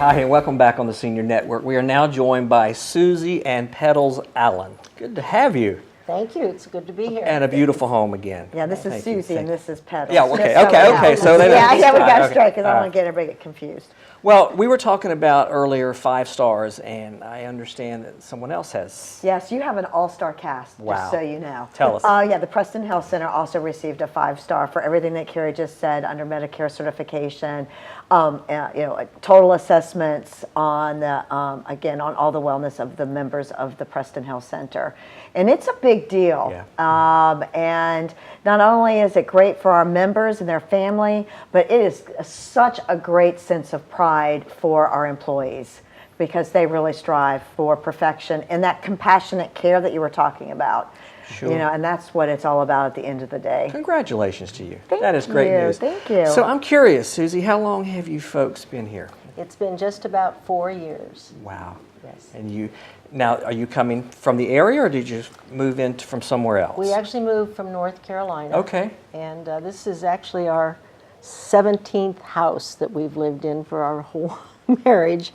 Hi, and welcome back on the Senior Network. We are now joined by Susie and Petals Allen. Good to have you. Thank you. It's good to be here. And a beautiful home again. Yeah, this is Susie and this is Petals. Yeah, okay. So we got it straight because I don't want to get everybody confused. Well, we were talking about earlier 5 stars, and I understand that someone else has. Yes, you have an all-star cast, Wow. just so you know. Tell us. Yeah, the Preston Health Center also received a 5-star for everything that Carrie just said under Medicare certification. Total assessments on the again on all the wellness of the members of the Preston Health Center, and it's a big deal. Yeah. And not only is it great for our members and their family, but it is such a great sense of pride for our employees because they really strive for perfection and that compassionate care that you were talking about. Sure. And that's what it's all about at the end of the day. Congratulations to you. Thank that is great you. news. Thank you. So I'm curious, Susie, how long have you folks been here? It's been just about 4 years. Wow. Yes. And now, are you coming from the area, or did you from somewhere else? We actually moved from North Carolina. Okay. And this is actually our 17th house that we've lived in for our whole marriage.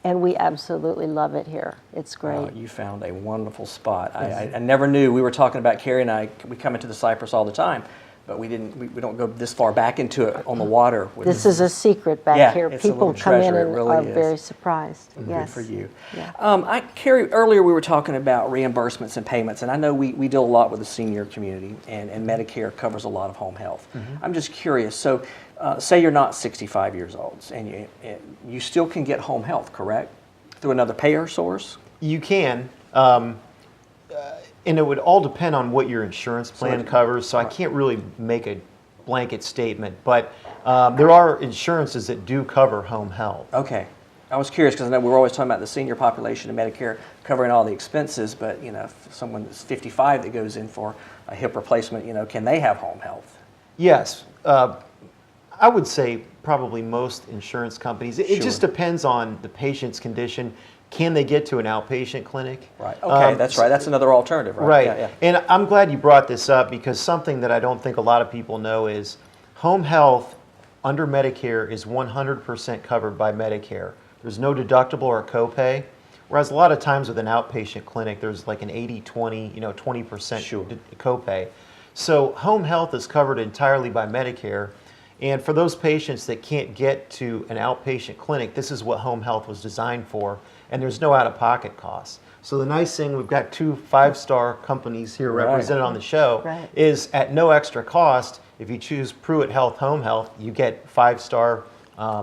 And we absolutely love it here. It's great. You found a wonderful spot. I never knew. We were talking about Carrie and I. We come into the Cypress all the time, but we don't go this far back into it on the water. This is a secret back here. It's a People little come in treasure. It and really are is. very surprised. Yes. Good for you. Yeah. Carrie, earlier we were talking about reimbursements and payments, and I know we deal a lot with the senior community, and Medicare covers a lot of home health. I'm just curious. So, say you're not 65 years old, and you still can get home health, correct? Through another payer source? You can, and it would all depend on what your insurance plan covers, so I can't really make a blanket statement, but there are insurances that do cover home health. Okay. I was curious because I know we're always talking about the senior population and Medicare covering all the expenses, but if someone that's 55 that goes in for a hip replacement, can they have home health? Yes. I would say probably most insurance companies. It just depends on the patient's condition. Can they get to an outpatient clinic? Right. Okay, that's right. That's another alternative, right? Right. Yeah. And I'm glad you brought this up because something that I don't think a lot of people know is home health under Medicare is 100% covered by Medicare. There's no deductible or copay. Whereas a lot of times with an outpatient clinic, there's like an 80-20, 20% copay. So home health is covered entirely by Medicare. And for those patients that can't get to an outpatient clinic, this is what home health was designed for, and there's no out-of-pocket costs. So the nice thing, we've got 2 5-star companies here represented on the show, is at no extra cost, if you choose PruittHealth Home Health, you get 5-star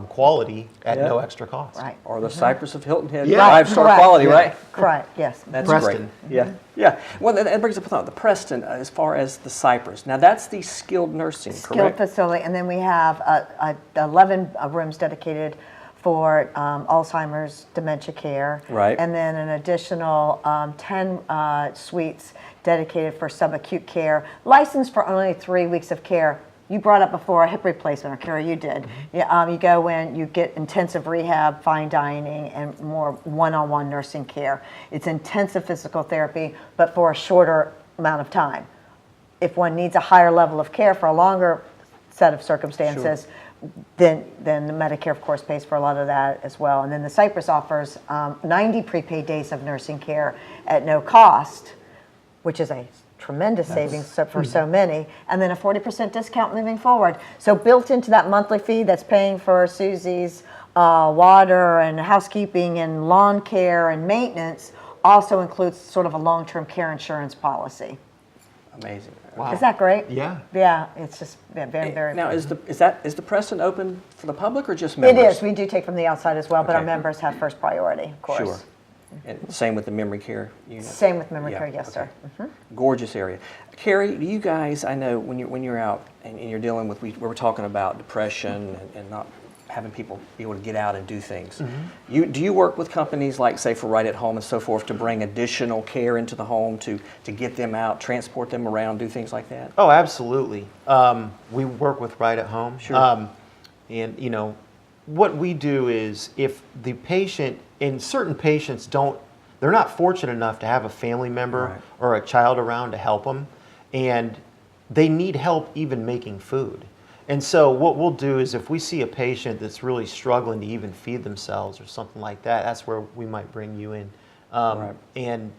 quality at no extra cost. Right. Or the Cypress of Hilton had Yeah. 5-star quality, right? Correct, yes. That's Preston. great. Yeah. Well, that brings up a thought. The Preston, as far as the Cypress, now that's the skilled nursing, Skilled correct? facility, and then we have 11 rooms dedicated for Alzheimer's dementia care. Right. And then an additional 10 suites dedicated for subacute care, licensed for only 3 weeks of care. You brought up before a hip replacement, or Carrie, you did. You go in, you get intensive rehab, fine dining, and more one-on-one nursing care. It's intensive physical therapy, but for a shorter amount of time. If one needs a higher level of care for a longer set of circumstances, then the Medicare, of course, pays for a lot of that as well. And then the Cypress offers 90 prepaid days of nursing care at no cost, which is a tremendous savings for so many, and then a 40% discount moving forward. So built into that monthly fee that's paying for Susie's water and housekeeping and lawn care and maintenance also includes sort of a long-term care insurance policy. Amazing. Wow. Is that great? Yeah. Yeah, it's just very, very. Now, is the Preston open for the public or just members? It is. We do take from the outside as well, but our Okay. members have first priority, of course. Sure. And same with the memory care unit. Same with memory care, yes, okay. sir. Gorgeous area. Carrie, do you guys? I know when you're out and you're dealing with we were talking about depression and not having people be able to get out and do things. Do you work with companies like, say, for Right at Home and so forth to bring additional care into the home to get them out, transport them around, do things like that? Oh, absolutely. We work with Right at Home. Sure. And what we do is if the patient, and certain patients they're not fortunate enough to have a family member or a child around to help them, and they need help even making food. And so what we'll do is if we see a patient that's really struggling to even feed themselves or something like that, that's where we might bring you in. Right. And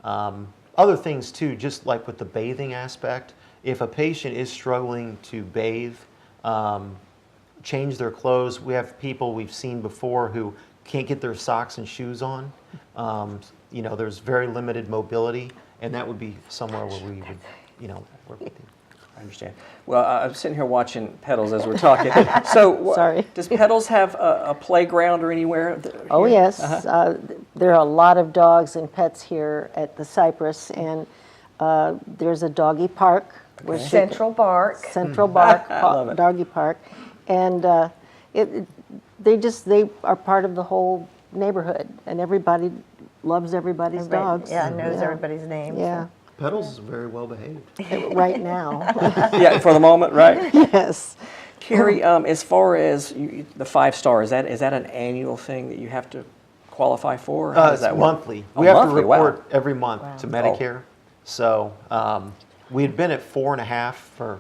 other things too, just like with the bathing aspect, if a patient is struggling to bathe, change their clothes, we have people we've seen before who can't get their socks and shoes on. You know, there's very limited mobility, and that would be somewhere where we would, you know, work with you. I understand. Well, I'm sitting here watching Petals as we're talking. So, Sorry. does Petals have a playground or anywhere? Oh, here? yes. There are a lot of dogs and pets here at the Cypress, and there's a doggy park. where she- Central Park. Central Park, love it. doggy park. And they are part of the whole neighborhood, and everybody loves everybody's dogs. Yeah, knows everybody's names. Yeah, Petals is very well behaved. right now, Yeah, for the moment, right? yes. Carrie, as far as the 5-star, is that an annual thing that you have to qualify for? Or how does It's that work? monthly. Oh, We have monthly, to wow. report every month to Medicare. So we had been at 4.5 for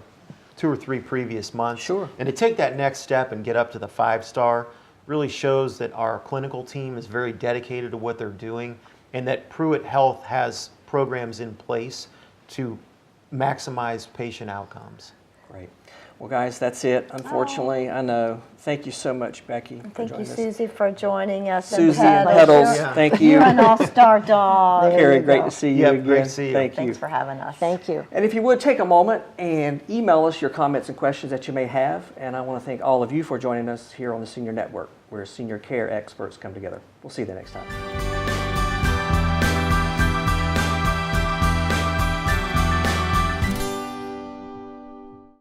2 or 3 previous months. Sure. And to take that next step and get up to the 5-star really shows that our clinical team is very dedicated to what they're doing, and that PruittHealth has programs in place to maximize patient outcomes. Great. Well, guys, that's it. Unfortunately, I know. Thank you so much, Becky. for Thank you, joining us. Susie, for joining us. Susie and Petals. Petals, Yeah. thank you. You're an all-star dog. There Carrie, you great go. to see you Yeah, again. great to see you. Thank you. Thanks for having us. Thank you. And if you would, take a moment and email us your comments and questions that you may have. And I want to thank all of you for joining us here on the Senior Network, where senior care experts come together. We'll see you the next time.